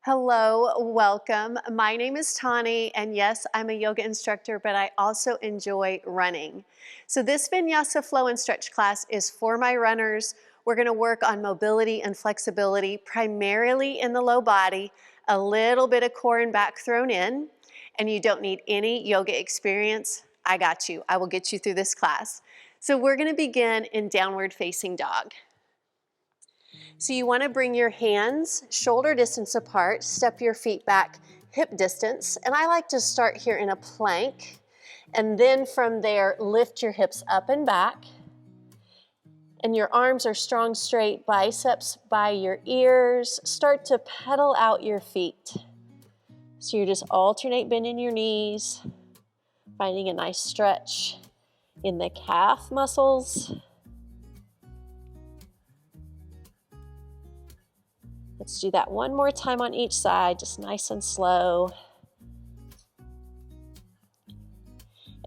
Hello, welcome. My name is Tauni, and yes, I'm a yoga instructor, but I also enjoy running. So this Vinyasa flow and stretch class is for my runners. We're going to work on mobility and flexibility, primarily in the low body, a little bit of core and back thrown in, and you don't need any yoga experience. I got you. I will get you through this class. So we're going to begin in downward facing dog. So you want to bring your hands shoulder distance apart, step your feet back hip distance, and I like to start here in a plank, and then from there lift your hips up and back, and your arms are strong, straight, biceps by your ears. Start to pedal out your feet. So you're just alternate bending your knees, finding a nice stretch in the calf muscles. Let's do that one more time on each side, just nice and slow.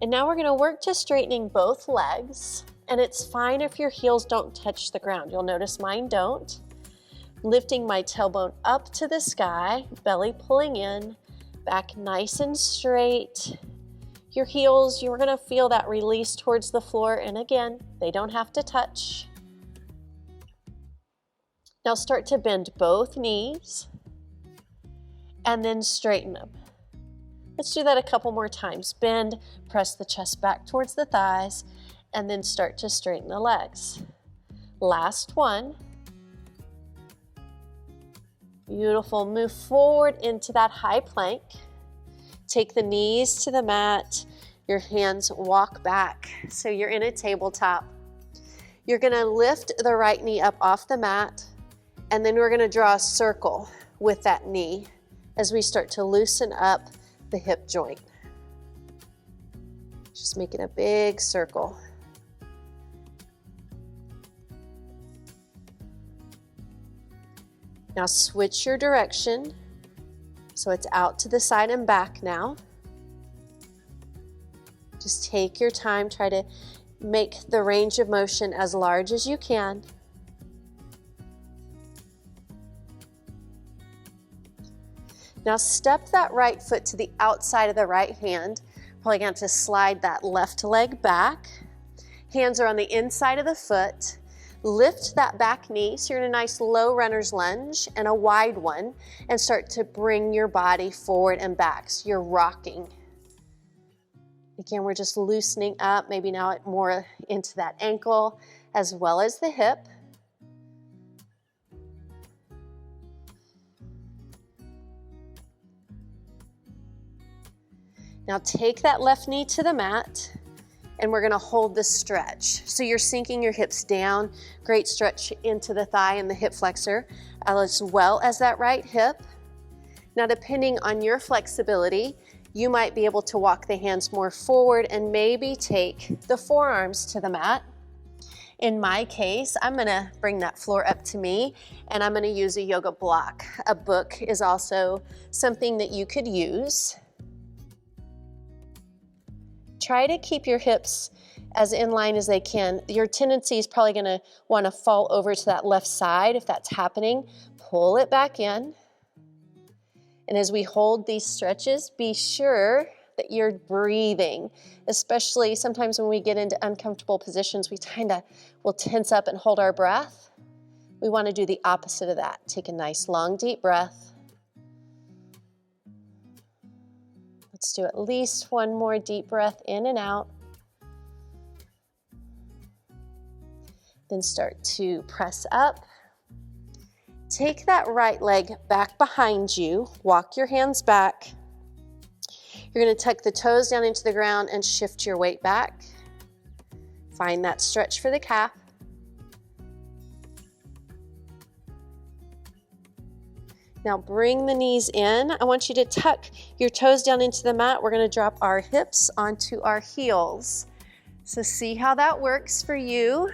And now we're going to work to straightening both legs, and it's fine if your heels don't touch the ground. You'll notice mine don't. Lifting my tailbone up to the sky, belly pulling in, back nice and straight. Your heels, you're going to feel that release towards the floor, and again, they don't have to touch. Now start to bend both knees and then straighten them. Let's do that a couple more times. Bend, press the chest back towards the thighs, and then start to straighten the legs. Last one. Beautiful. Move forward into that high plank. Take the knees to the mat. Your hands walk back. So you're in a tabletop. You're going to lift the right knee up off the mat. And then we're going to draw a circle with that knee as we start to loosen up the hip joint. Just making a big circle. Now switch your direction. So it's out to the side and back now. Just take your time. Try to make the range of motion as large as you can. Now step that right foot to the outside of the right hand. Probably going to have to slide that left leg back. Hands are on the inside of the foot. Lift that back knee, so you're in a nice low runner's lunge and a wide one, and start to bring your body forward and back. So you're rocking. Again, we're just loosening up, maybe now more into that ankle as well as the hip. Now take that left knee to the mat, and we're going to hold the stretch. So you're sinking your hips down, great stretch into the thigh and the hip flexor, as well as that right hip. Now depending on your flexibility, you might be able to walk the hands more forward and maybe take the forearms to the mat. In my case, I'm going to bring that floor up to me, and I'm going to use a yoga block. A book is also something that you could use. Try to keep your hips as in line as they can. Your tendency is probably going to want to fall over to that left side. If that's happening, pull it back in. And as we hold these stretches, be sure that you're breathing, especially sometimes when we get into uncomfortable positions, we will tense up and hold our breath. We want to do the opposite of that. Take a nice long deep breath. Let's do at least one more deep breath in and out. Then start to press up. Take that right leg back behind you. Walk your hands back. You're going to tuck the toes down into the ground and shift your weight back. Find that stretch for the calf. Now bring the knees in. I want you to tuck your toes down into the mat. We're going to drop our hips onto our heels. So see how that works for you.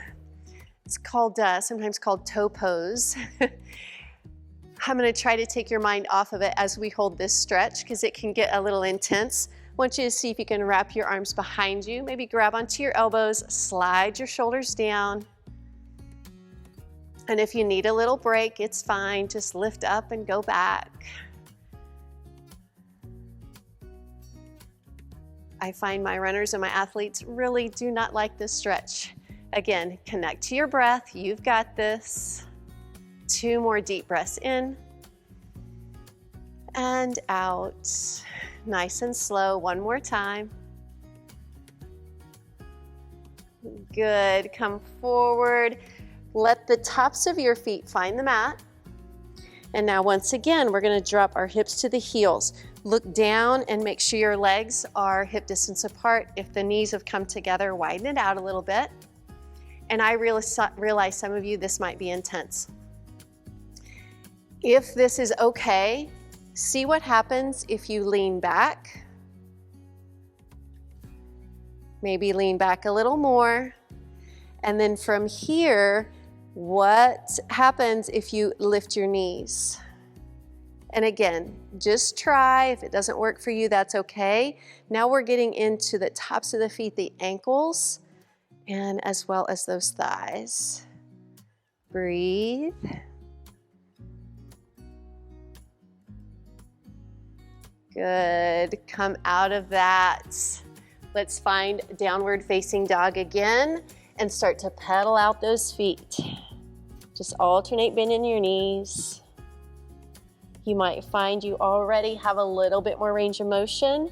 It's called, sometimes called toe pose. I'm going to try to take your mind off of it as we hold this stretch because it can get a little intense. I want you to see if you can wrap your arms behind you. Maybe grab onto your elbows, slide your shoulders down. And if you need a little break, it's fine. Just lift up and go back. I find my runners and my athletes really do not like this stretch. Again, connect to your breath. You've got this. 2 more deep breaths in and out. Nice and slow. 1 more time. Good. Come forward. Let the tops of your feet find the mat. And now once again, we're going to drop our hips to the heels. Look down and make sure your legs are hip distance apart. If the knees have come together, widen it out a little bit. And I realize some of you, this might be intense. If this is okay, see what happens if you lean back. Maybe lean back a little more. And then from here, what happens if you lift your knees? And again, just try. If it doesn't work for you, that's okay. Now we're getting into the tops of the feet, the ankles, and as well as those thighs. Breathe. Good. Come out of that. Let's find downward facing dog again and start to pedal out those feet. Just alternate bending your knees. You might find you already have a little bit more range of motion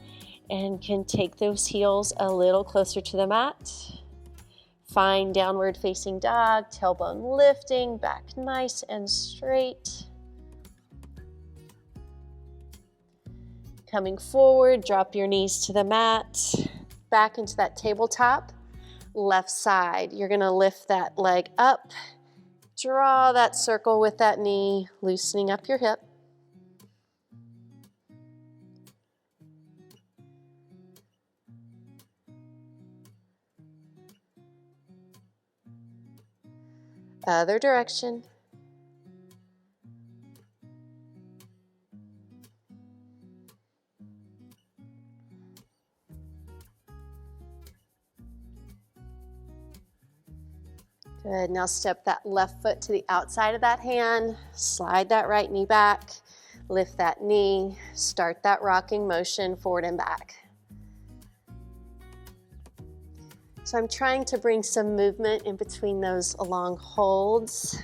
and can take those heels a little closer to the mat. Find downward facing dog, tailbone lifting, back nice and straight. Coming forward, drop your knees to the mat, back into that tabletop. Left side, you're gonna lift that leg up, draw that circle with that knee, loosening up your hip. Other direction. Good, now step that left foot to the outside of that hand, slide that right knee back, lift that knee, start that rocking motion forward and back. So I'm trying to bring some movement in between those long holds.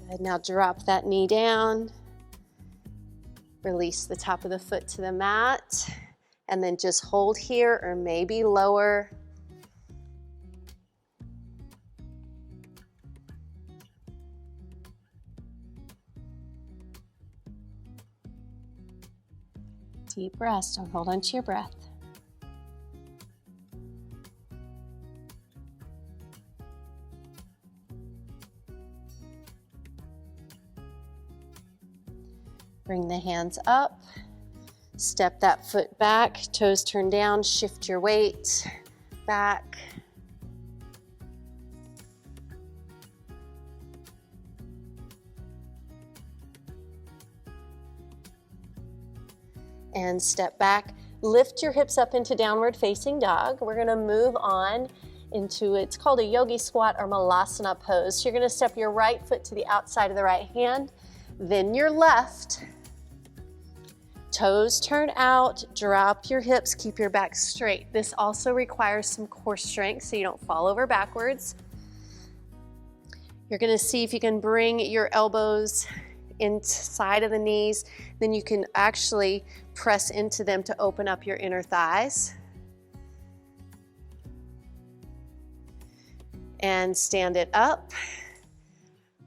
Good, now drop that knee down, release the top of the foot to the mat. And then just hold here or maybe lower. Deep breaths, don't hold on to your breath. Bring the hands up. Step that foot back, toes turn down, shift your weight back. And step back. Lift your hips up into downward facing dog. We're gonna move on into, it's called a yogi squat or malasana pose. So you're gonna step your right foot to the outside of the right hand, then your left. Toes turn out, drop your hips, keep your back straight. This also requires some core strength so you don't fall over backwards. You're gonna see if you can bring your elbows inside of the knees, then you can actually press into them to open up your inner thighs. And stand it up.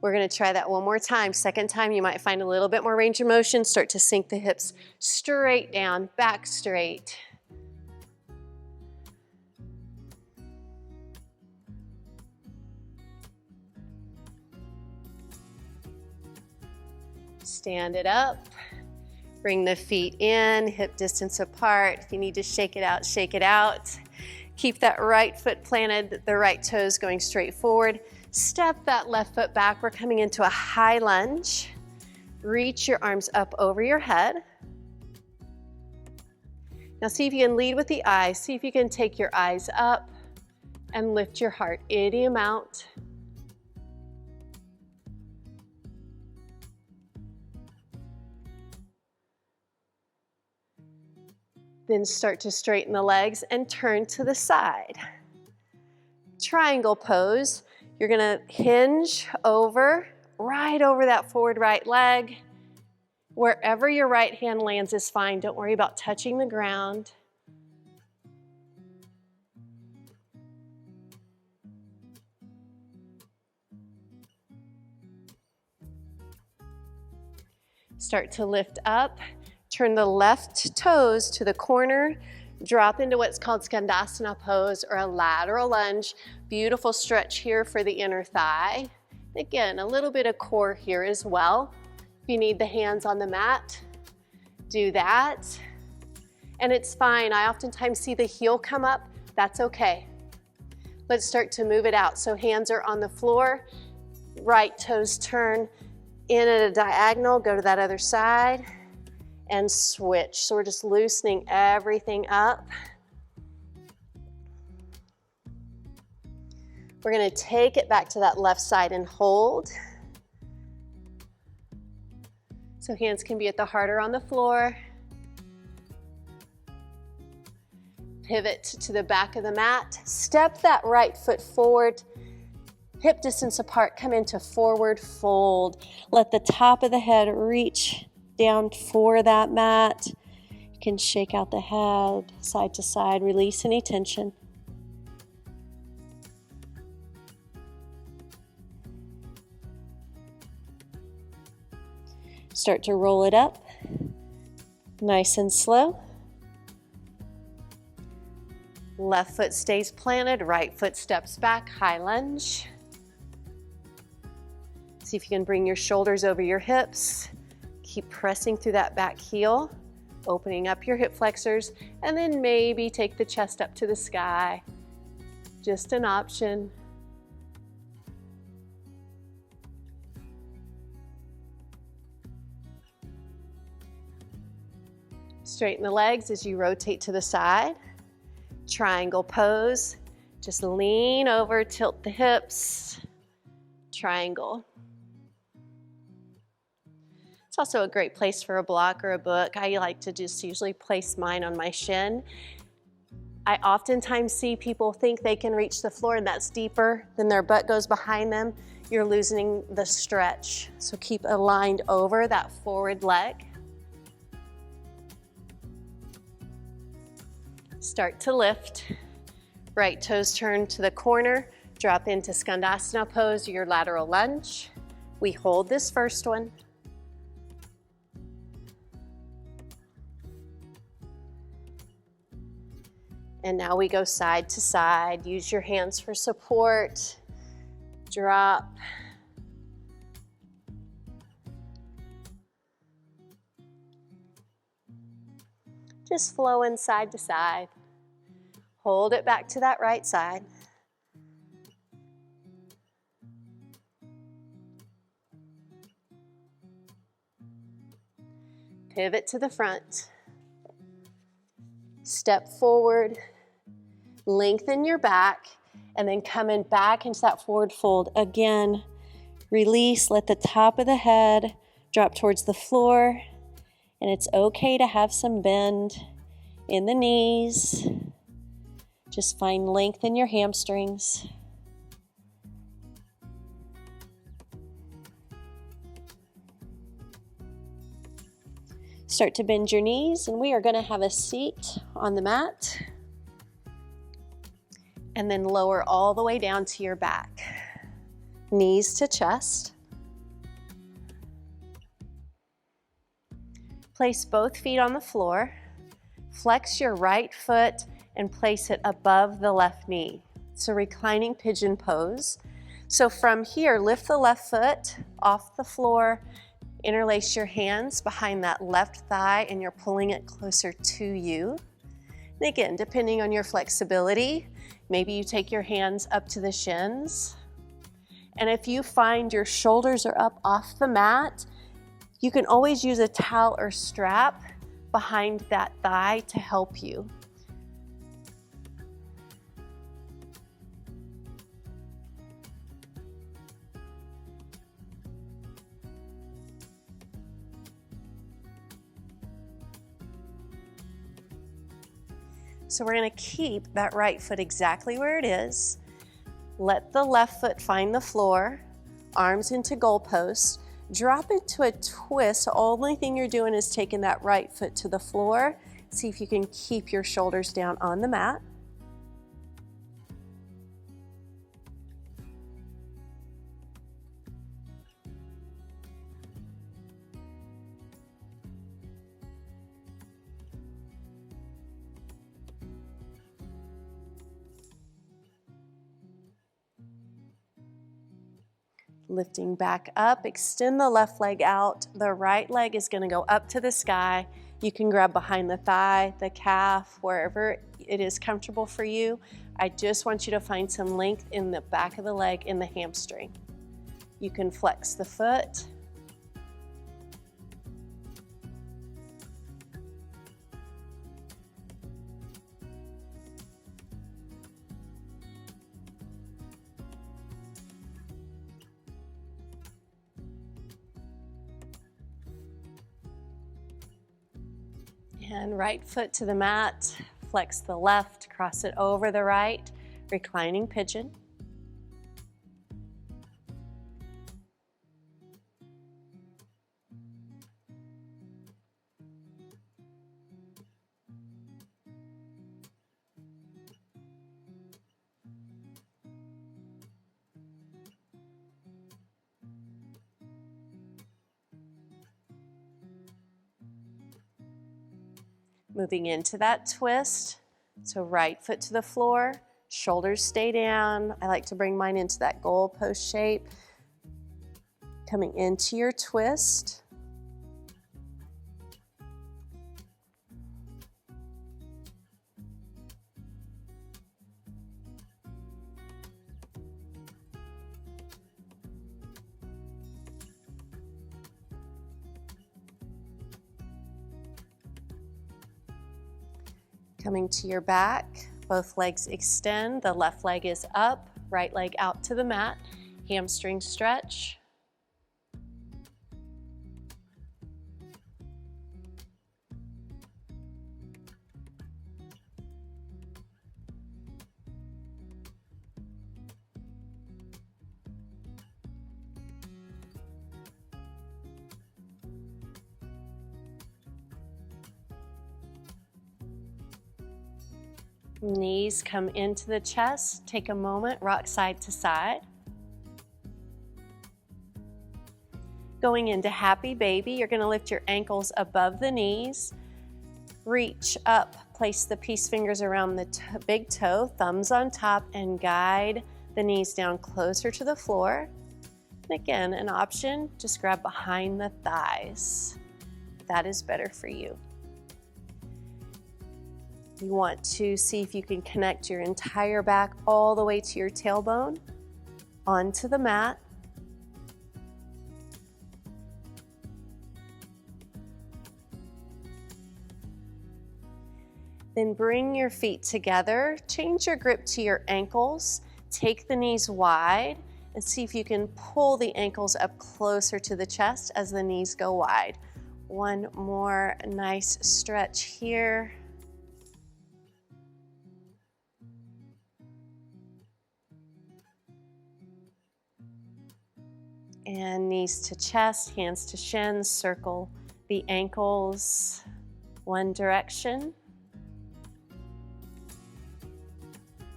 We're gonna try that one more time. Second time, you might find a little bit more range of motion. Start to sink the hips straight down, back straight. Stand it up. Bring the feet in, hip distance apart. If you need to shake it out, shake it out. Keep that right foot planted, the right toes going straight forward. Step that left foot back. We're coming into a high lunge. Reach your arms up over your head. Now see if you can lead with the eyes. See if you can take your eyes up and lift your heart. Idiom out. Then start to straighten the legs and turn to the side. Triangle pose. You're gonna hinge over, right over that forward right leg. Wherever your right hand lands is fine. Don't worry about touching the ground. Start to lift up. Turn the left toes to the corner. Drop into what's called Skandasana pose or a lateral lunge. Beautiful stretch here for the inner thigh. Again, a little bit of core here as well. If you need the hands on the mat, do that. And it's fine. I oftentimes see the heel come up. That's okay. Let's start to move it out. So hands are on the floor. Right toes turn in at a diagonal. Go to that other side. And switch. So we're just loosening everything up. We're going to take it back to that left side and hold. So hands can be at the heart or on the floor. Pivot to the back of the mat. Step that right foot forward. Hip distance apart. Come into forward fold. Let the top of the head reach down for that mat. You can shake out the head side to side, release any tension. Start to roll it up, nice and slow. Left foot stays planted, right foot steps back, high lunge. See if you can bring your shoulders over your hips. Keep pressing through that back heel, opening up your hip flexors, and then maybe take the chest up to the sky. Just an option. Straighten the legs as you rotate to the side. Triangle pose. Just lean over, tilt the hips. Triangle. It's also a great place for a block or a book. I like to just usually place mine on my shin. I oftentimes see people think they can reach the floor and that's deeper, then their butt goes behind them. You're losing the stretch. So keep aligned over that forward leg. Start to lift. Right toes turn to the corner. Drop into Skandasana pose, your lateral lunge. We hold this first one. And now we go side to side. Use your hands for support. Drop. Just flowing side to side. Hold it back to that right side. Pivot to the front. Step forward. Lengthen your back, and then coming back into that forward fold. Again, release, let the top of the head drop towards the floor, and it's okay to have some bend in the knees. Just find length in your hamstrings. Start to bend your knees, and we are going to have a seat on the mat. And then lower all the way down to your back. Knees to chest. Place both feet on the floor. Flex your right foot and place it above the left knee. It's a reclining pigeon pose. So from here, lift the left foot off the floor, interlace your hands behind that left thigh, and you're pulling it closer to you. And again, depending on your flexibility, maybe you take your hands up to the shins. And if you find your shoulders are up off the mat, you can always use a towel or strap behind that thigh to help you. So we're gonna keep that right foot exactly where it is. Let the left foot find the floor, arms into goalposts, drop into a twist. The only thing you're doing is taking that right foot to the floor. See if you can keep your shoulders down on the mat. Lifting back up, extend the left leg out. The right leg is going to go up to the sky. You can grab behind the thigh, the calf, wherever it is comfortable for you. I just want you to find some length in the back of the leg in the hamstring. You can flex the foot. And right foot to the mat, flex the left, cross it over the right, reclining pigeon. Moving into that twist, so right foot to the floor, shoulders stay down. I like to bring mine into that goalpost shape. Coming into your twist. Coming to your back, both legs extend, the left leg is up, right leg out to the mat, hamstring stretch. Knees come into the chest. Take a moment, rock side to side. Going into happy baby, you're going to lift your ankles above the knees. Reach up, place the peace fingers around the big toe, thumbs on top, and guide the knees down closer to the floor. And again, an option, just grab behind the thighs. That is better for you. You want to see if you can connect your entire back all the way to your tailbone, onto the mat. Then bring your feet together, change your grip to your ankles, take the knees wide, and see if you can pull the ankles up closer to the chest as the knees go wide. One more nice stretch here. And knees to chest, hands to shins, circle the ankles one direction.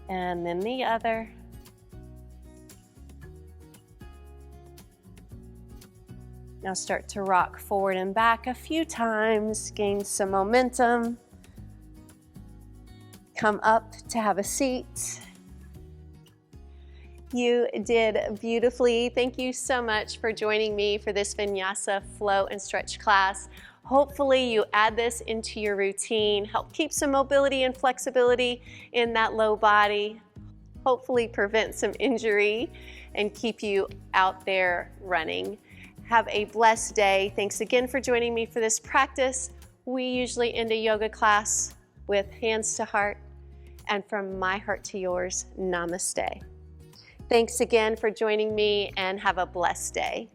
And then the other. Now start to rock forward and back a few times, gain some momentum. Come up to have a seat. You did beautifully. Thank you so much for joining me for this Vinyasa flow and stretch class. Hopefully you add this into your routine, help keep some mobility and flexibility in that low body, hopefully prevent some injury and keep you out there running. Have a blessed day. Thanks again for joining me for this practice. We usually end a yoga class with hands to heart, and from my heart to yours, namaste. Thanks again for joining me and have a blessed day.